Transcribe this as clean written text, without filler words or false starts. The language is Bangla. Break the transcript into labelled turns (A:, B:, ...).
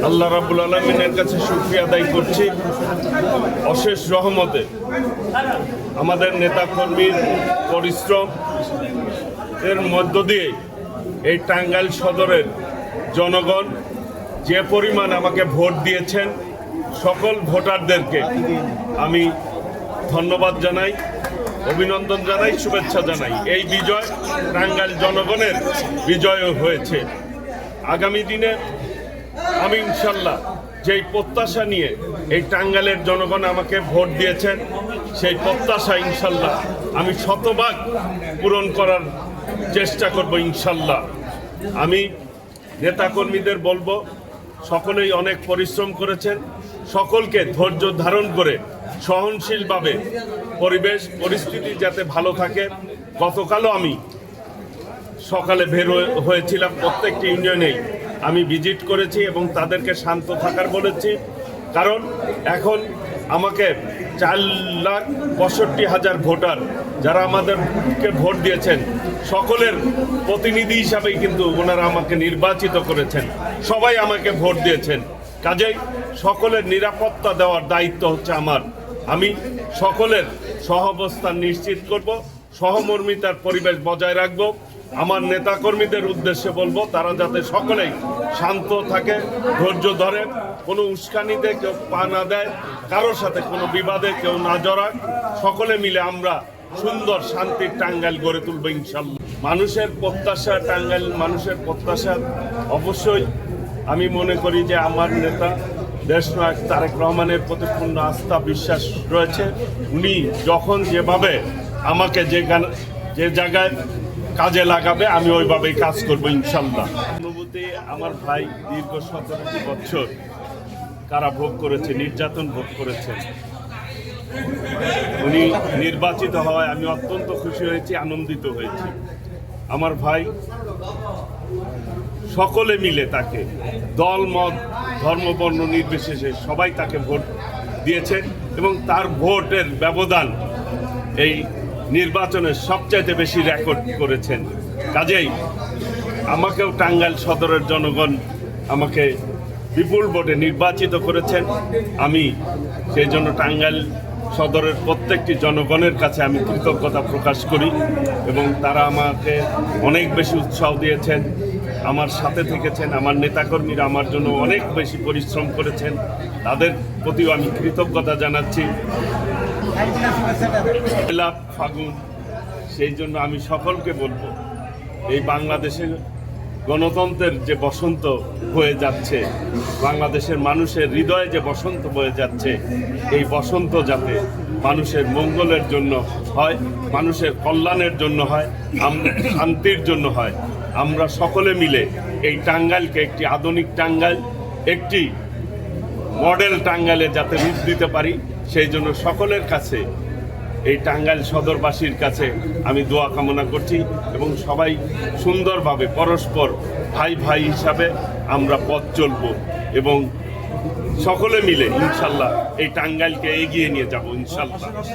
A: আল্লাহ রাব্বুল আলামিনের কাছে শুকরিয়া আদায় করছি। অশেষ রহমতে আমাদের নেতাকর্মীর পরিশ্রম এর মধ্য দিয়ে এই টাঙ্গাইল সদরের জনগণ যে পরিমাণ আমাকে ভোট দিয়েছেন, সকল ভোটারদেরকে আমি ধন্যবাদ জানাই, অভিনন্দন জানাই, শুভেচ্ছা জানাই। এই বিজয় টাঙ্গাইল জনগণের বিজয়ও হয়েছে। আগামী দিনে আমি ইনশাল্লাহ যেই প্রত্যাশা নিয়ে এই টাঙ্গাইলের জনগণ আমাকে ভোট দিয়েছেন, সেই প্রত্যাশা ইনশাল্লাহ আমি শতভাগ পূরণ করার চেষ্টা করব ইনশাল্লাহ। আমি নেতাকর্মীদের বলবো, সকলেই অনেক পরিশ্রম করেছেন, সকলকে ধৈর্য ধারণ করে সহনশীলভাবে পরিস্থিতি যাতে ভালো থাকে। গতকালও আমি সকালে বের হয়েছিলাম, প্রত্যেকটি ইউনিয়নেই আমি ভিজিট করেছি এবং তাদেরকে শান্ত থাকার বলেছি। কারণ এখন আমাকে 4,65,000 ভোটার যারা আমাদেরকে ভোট দিয়েছেন, সকলের প্রতিনিধি হিসাবেই কিন্তু ওনারা আমাকে নির্বাচিত করেছেন, সবাই আমাকে ভোট দিয়েছেন। কাজেই সকলের নিরাপত্তা দেওয়ার দায়িত্ব হচ্ছে আমার। আমি সকলের সহাবস্থান নিশ্চিত করব, সহমর্মিতার পরিবেশ বজায় রাখব। আমার নেতাকর্মীদের উদ্দেশ্যে বলবো, তারা যাতে সকলেই শান্ত থাকে, ধৈর্য ধরে, কোনো উস্কানিতে কেউ পা না দেয়, কারোর সাথে কোনো বিবাদে কেউ না জড়ায়। সকলে মিলে আমরা সুন্দর শান্তির টাঙ্গাইল গড়ে তুলব ইনশাল্লাহ। মানুষের প্রত্যাশা, টাঙ্গাইল মানুষের প্রত্যাশা অবশ্যই আমি মনে করি যে আমার নেতা দেশনায়ক তারেক রহমানের প্রতি পূর্ণ আস্থা বিশ্বাস রয়েছে। উনি যখন যেভাবে আমাকে যে জায়গায় কাজে লাগাবে আমি ওইভাবেই কাজ করব ইনশাল্লাহ। অনুভূতি, আমার ভাই দীর্ঘ 17টি বছর কারাভোগ করেছে, নির্যাতন ভোগ করেছে। উনি নির্বাচিত হওয়ায় আমি অত্যন্ত খুশি হয়েছি, আনন্দিত হয়েছি। আমার ভাই সকলে মিলে তাকে দল মত ধর্ম বর্ণ নির্বিশেষে সবাই তাকে ভোট দিয়েছেন এবং তার ভোটের ব্যবধান এই নির্বাচনে সবচাইতে বেশি রেকর্ড করেছেন। কাজেই আমাকেও টাঙ্গাইল সদরের জনগণ আমাকে বিপুল ভোটে নির্বাচিত করেছেন। আমি সেই জন্য টাঙ্গাইল সদরের প্রত্যেকটি জনগণের কাছে আমি কৃতজ্ঞতা প্রকাশ করি এবং তারা আমাকে অনেক বেশি উৎসাহ দিয়েছেন, আমার সাথে থেকেছেন। আমার নেতাকর্মীরা আমার জন্য অনেক বেশি পরিশ্রম করেছেন, তাদের প্রতিও আমি কৃতজ্ঞতা জানাচ্ছি। ফাগুন, সেই জন্য আমি সকলকে বলবো, এই বাংলাদেশের গণতন্ত্রের যে বসন্ত বয়ে যাচ্ছে, বাংলাদেশের মানুষের হৃদয়ে যে বসন্ত বয়ে যাচ্ছে, এই বসন্ত যাতে মানুষের মঙ্গলের জন্য হয়, মানুষের কল্যাণের জন্য হয়, শান্তির জন্য হয়। আমরা সকলে মিলে এই টাঙ্গাইলকে একটি আধুনিক টাঙ্গাইল, একটি মডেল টাঙ্গাইলে যাতে রূপ দিতে পারি, সেই জন্য সকলের কাছে, এই টাঙ্গাইল সদরবাসীর কাছে আমি দোয়া কামনা করছি এবং সবাই সুন্দরভাবে পরস্পর ভাই ভাই হিসাবে আমরা পথ চলব এবং সকলে মিলে ইনশাল্লাহ এই টাঙ্গাইলকে এগিয়ে নিয়ে যাব ইনশাল্লাহ।